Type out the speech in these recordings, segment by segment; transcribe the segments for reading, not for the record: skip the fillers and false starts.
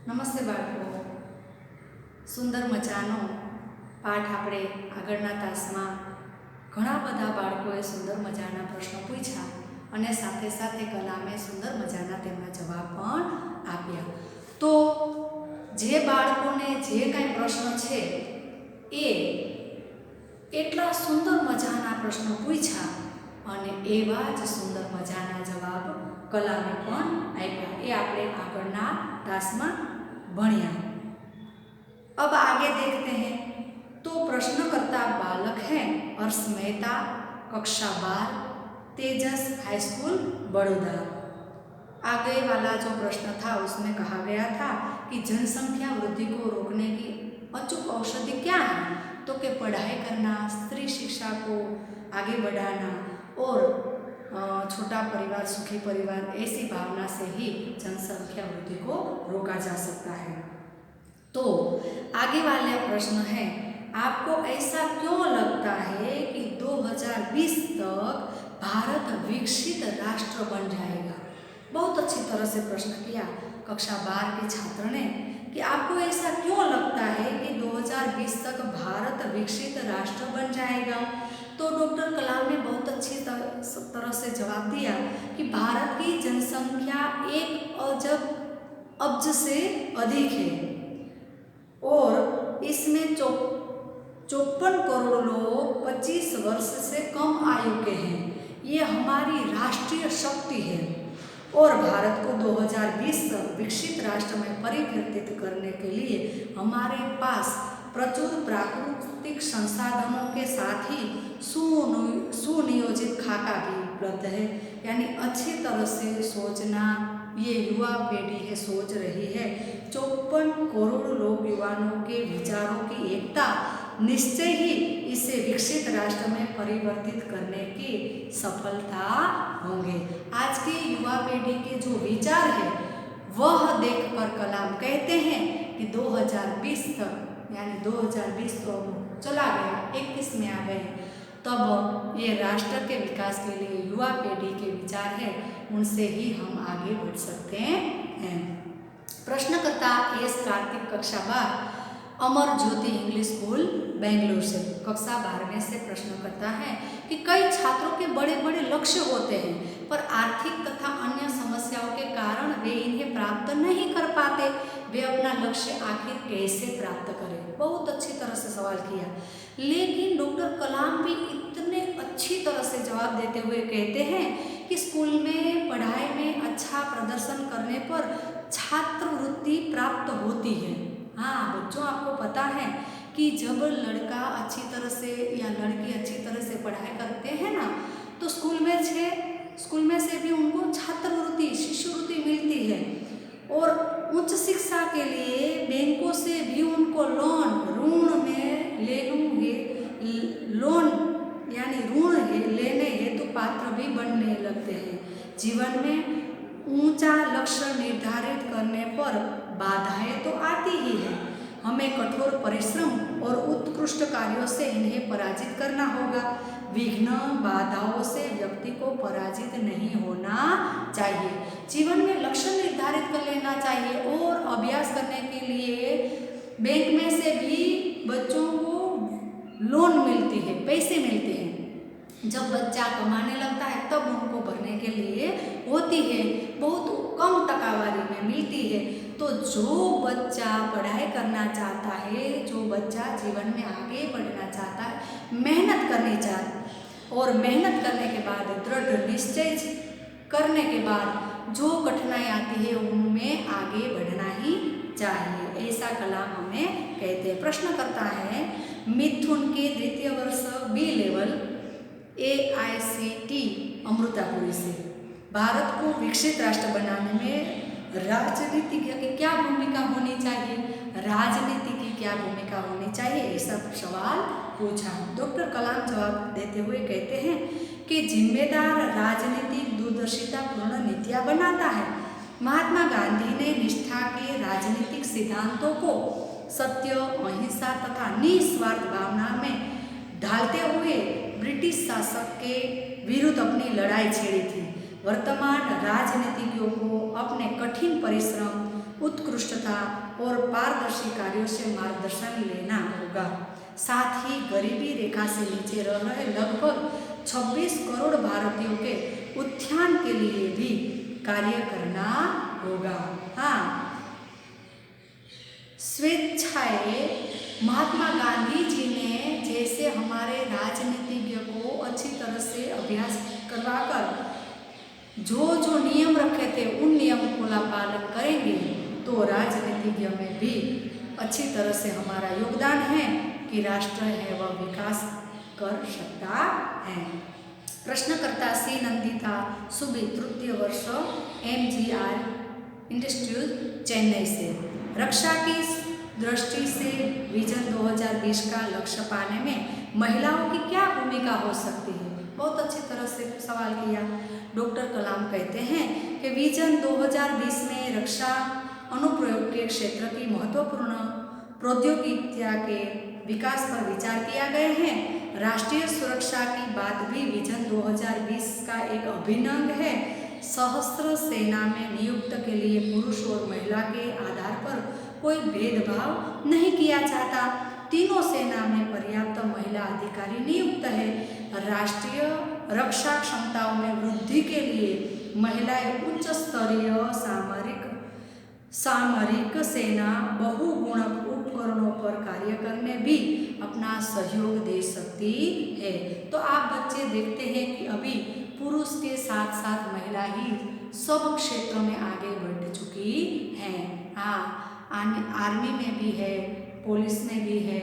નમસ્તે બાળકો, સુંદર મજાનો પાઠ આપણે આગળના તાસમાં ઘણા બધા બાળકોએ સુંદર મજાના પ્રશ્નો પૂછ્યા અને સાથે સાથે કલામે સુંદર મજાના તેમના જવાબ પણ આપ્યા. તો જે બાળકોને જે કાંઈ પ્રશ્ન છે એ એટલા સુંદર મજાના પ્રશ્નો પૂછ્યા અને એવા જ સુંદર મજાના જવાબ કલામે પણ આપ્યા. એ આપણે આગળના तासમાં बढ़िया. अब आगे देखते हैं. तो प्रश्नकर्ता बालक हैं अर्श मेहता, कक्षा 12, तेजस हाई स्कूल बड़ौदा. आगे वाला जो प्रश्न था उसमें कहा गया था कि जनसंख्या वृद्धि को रोकने की अचूक औषधि क्या है? तो कि पढ़ाई करना, स्त्री शिक्षा को आगे बढ़ाना और छोटा परिवार सुखी परिवार, ऐसी भावना से ही जनसंख्या वृद्धि को रोका जा सकता है. तो आगे वाले प्रश्न है, आपको ऐसा क्यों लगता है कि 2020 तक भारत विकसित राष्ट्र बन जाएगा? बहुत अच्छी तरह से प्रश्न किया कक्षा 12 के छात्र ने कि आपको ऐसा क्यों लगता है कि 2020 तक भारत विकसित राष्ट्र बन जाएगा? तो डॉक्टर कलाम ने बहुत अच्छी तरह से जवाब दिया कि भारत की जनसंख्या 1 अब्ज से अधिक है और इसमें 54 करोड़ लोग 25 वर्ष से कम आयु के हैं. ये हमारी राष्ट्रीय शक्ति है और भारत को 2020 तक विकसित राष्ट्र में परिवर्तित करने के लिए हमारे पास प्रचुर प्राकृतिक संसाधनों के साथ ही सुनियोजित खाका भी उपलब्ध है. यानी अच्छी तरह से सोचना ये युवा पीढ़ी है सोच रही है. 54 करोड़ लोग युवाओं के विचारों की एकता निश्चय ही इसे विकसित राष्ट्र में परिवर्तित करने की सफलता होंगे. आज की युवा पीढ़ी के जो विचार है वह देखकर कलाम कहते हैं कि 2020 तक, यानी 2020 तो चला गया, 21 में आ गए, तब ये राष्ट्र के विकास के लिए युवा पीढ़ी के विचार है उनसे ही हम आगे बढ़ सकते हैं. प्रश्नकर्ता एस कार्तिक, कक्षा 12, अमर ज्योति इंग्लिश स्कूल बेंगलुरु से, कक्षा 12 से प्रश्न करता है कि कई छात्रों के बड़े बड़े लक्ष्य होते हैं पर आर्थिक तथा अन्य समस्याओं के कारण वे इन्हें प्राप्त नहीं कर पाते. वे अपना लक्ष्य आखिर कैसे प्राप्त करें? बहुत अच्छी तरह से सवाल किया. लेकिन डॉक्टर कलाम भी इतने अच्छी तरह से जवाब देते हुए कहते हैं कि स्कूल में पढ़ाई में अच्छा प्रदर्शन करने पर छात्रवृत्ति प्राप्त होती है. हाँ बच्चों, आपको पता है कि जब लड़का अच्छी तरह से या लड़की अच्छी तरह से पढ़ाई करते हैं ना, तो स्कूल में से भी उनको छात्रवृत्ति, शिष्यवृत्ति मिलती है और उच्च शिक्षा के लिए बैंकों से भी उनको ऋण लेने हेतु पात्र भी बनने लगते हैं. जीवन में ऊंचा लक्ष्य निर्धारित करने पर बाधाएं तो आती ही है. हमें कठोर परिश्रम और उत्कृष्ट कार्यों से इन्हें पराजित करना होगा. विघ्न बाधाओं से व्यक्ति को पराजित नहीं होना चाहिए. जीवन में लक्ष्य निर्धारित कर लेना चाहिए और अभ्यास करने के लिए बैंक में से भी बच्चों को लोन मिलती है, पैसे मिलते हैं. जब बच्चा कमाने लगता है तब उनको भरने के लिए होती है, बहुत कम टकावारी में मिलती है. तो जो बच्चा पढ़ाई करना चाहता है, जो बच्चा जीवन में आगे बढ़ना चाहता है, मेहनत करनी चाहिए और मेहनत करने के बाद दृढ़ निश्चय करने के बाद जो कठिनाई आती है उनमें आगे बढ़ना ही चाहिए. ऐसा कलाम हमें कहते हैं. प्रश्न करता है मिथुन के द्वितीय वर्ष बी लेवल AICT अमृतापुरी से, भारत को विकसित राष्ट्र बनाने में राजनीतिज्ञ की क्या भूमिका होनी चाहिए? राजनीति की क्या भूमिका होनी चाहिए, ऐसा सवाल पूछा. डॉक्टर कलाम जवाब देते हुए कहते हैं कि जिम्मेदार राजनीतिक दूरदर्शितापूर्ण नीतियाँ बनाता है. महात्मा गांधी ने निष्ठा के राजनीतिक सिद्धांतों को सत्य, अहिंसा तथा निस्वार्थ भावना में ढालते हुए ब्रिटिश शासक के विरुद्ध अपनी लड़ाई छेड़ी थी. वर्तमान राजनीतिज्ञों को अपने कठिन परिश्रम, उत्कृष्टता और पारदर्शी कार्यों से मार्गदर्शन लेना होगा। साथ ही गरीबी रेखा से नीचे रह रहे लगभग 26 करोड़ भारतीयों के उत्थान के लिए भी कार्य करना होगा। हाँ, स्वेच्छाएं महात्मा गांधी जी ने जैसे हमारे राजनीतिज्ञ को अच्छी तरह से अभ्यास करवाकर जो नियम रखे थे उन नियमों का पालन करेंगे तो राजनीतिज्ञ में भी अच्छी तरह से हमारा योगदान है कि राष्ट्र है वह विकास कर सकता है। प्रश्नकर्ता सी नंदिता सुबी, तृतीय वर्ष, MGR इंस्टीट्यूट, चेन्नई से। रक्षा की दृष्टि से विजन 2020 का लक्ष्य पाने में महिलाओं की क्या भूमिका हो सकती है? बहुत अच्छी तरह से सवाल किया। डॉक्टर कलाम कहते हैं कि विजन 2020 में रक्षा अनुप्रयोग के क्षेत्र की महत्वपूर्ण प्रौद्योगिकियों के विकास पर विचार किया गया है। राष्ट्रीय सुरक्षा की बात भी विजन 2020 का एक अभिन्न अंग है। सशस्त्र सेना में नियुक्त के लिए पुरुष और महिला के आधार पर कोई भेदभाव नहीं किया जाता। तीनों सेना में पर्याप्त महिला अधिकारी नियुक्त है। राष्ट्रीय रक्षा क्षमताओं में वृद्धि के लिए महिलाएं उच्च स्तरीय सामरिक सेना बहुगुण उपकरणों पर कार्य करने भी अपना सहयोग दे सकती है। तो आप बच्चे देखते हैं कि अभी पुरुष के साथ साथ महिला ही सब क्षेत्रों में आगे बढ़ चुकी हैं। हाँ, आर्मी में भी है, पुलिस में भी है,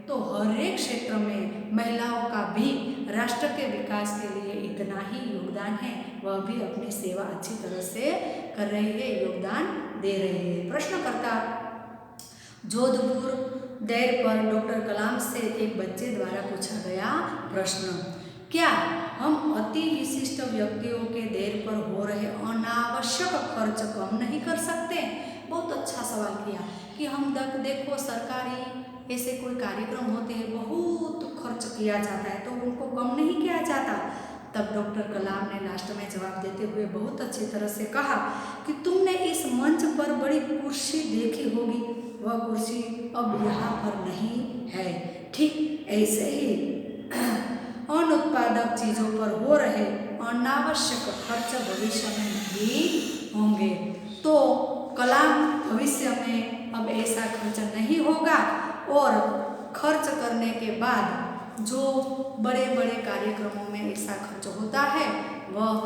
तो हर एक क्षेत्र में महिलाओं का भी राष्ट्र के विकास के लिए इतना ही योगदान है। वह भी अपनी सेवा अच्छी तरह से कर रही है, योगदान दे रही है। प्रश्नकर्ता जोधपुर डेर पर डॉक्टर कलाम से एक बच्चे द्वारा पूछा गया प्रश्न, क्या हम अति विशिष्ट व्यक्तियों के देर पर हो रहे अनावश्यक खर्च कम नहीं कर सकते? बहुत अच्छा सवाल किया कि हम देखो सरकारी ऐसे कोई कार्यक्रम होते हैं, बहुत खर्च किया जाता है, तो उनको कम नहीं किया जाता। तब डॉक्टर कलाम ने लास्ट में जवाब देते हुए बहुत अच्छी तरह से कहा कि तुमने इस मंच पर बड़ी कुर्सी देखी होगी, वह कुर्सी अब यहाँ पर नहीं है। ठीक ऐसे ही अनुत्पादक चीज़ों पर हो रहे अनावश्यक खर्च भविष्य में नहीं होंगे। तो कलाम भविष्य में अब ऐसा खर्च नहीं होगा और खर्च करने के बाद जो बड़े बड़े कार्यक्रमों में ऐसा खर्च होता है वह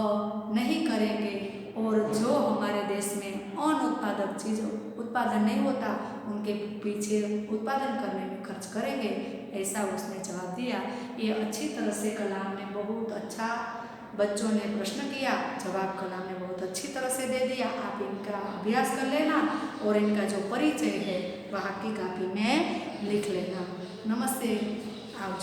नहीं करेंगे और जो हमारे देश में अनुत्पादक चीज़ उत्पादन नहीं होता उनके पीछे उत्पादन करने में खर्च करेंगे, ऐसा उसने जवाब दिया। ये अच्छी तरह से कलाम ने बहुत अच्छा, बच्चों ने प्रश्न किया, जवाब कलाम ने बहुत अच्छी तरह से दे दिया। आप इनका अभ्यास कर लेना और इनका जो परिचय है वह की कॉपी में लिख लेना। नमस्ते, आओ।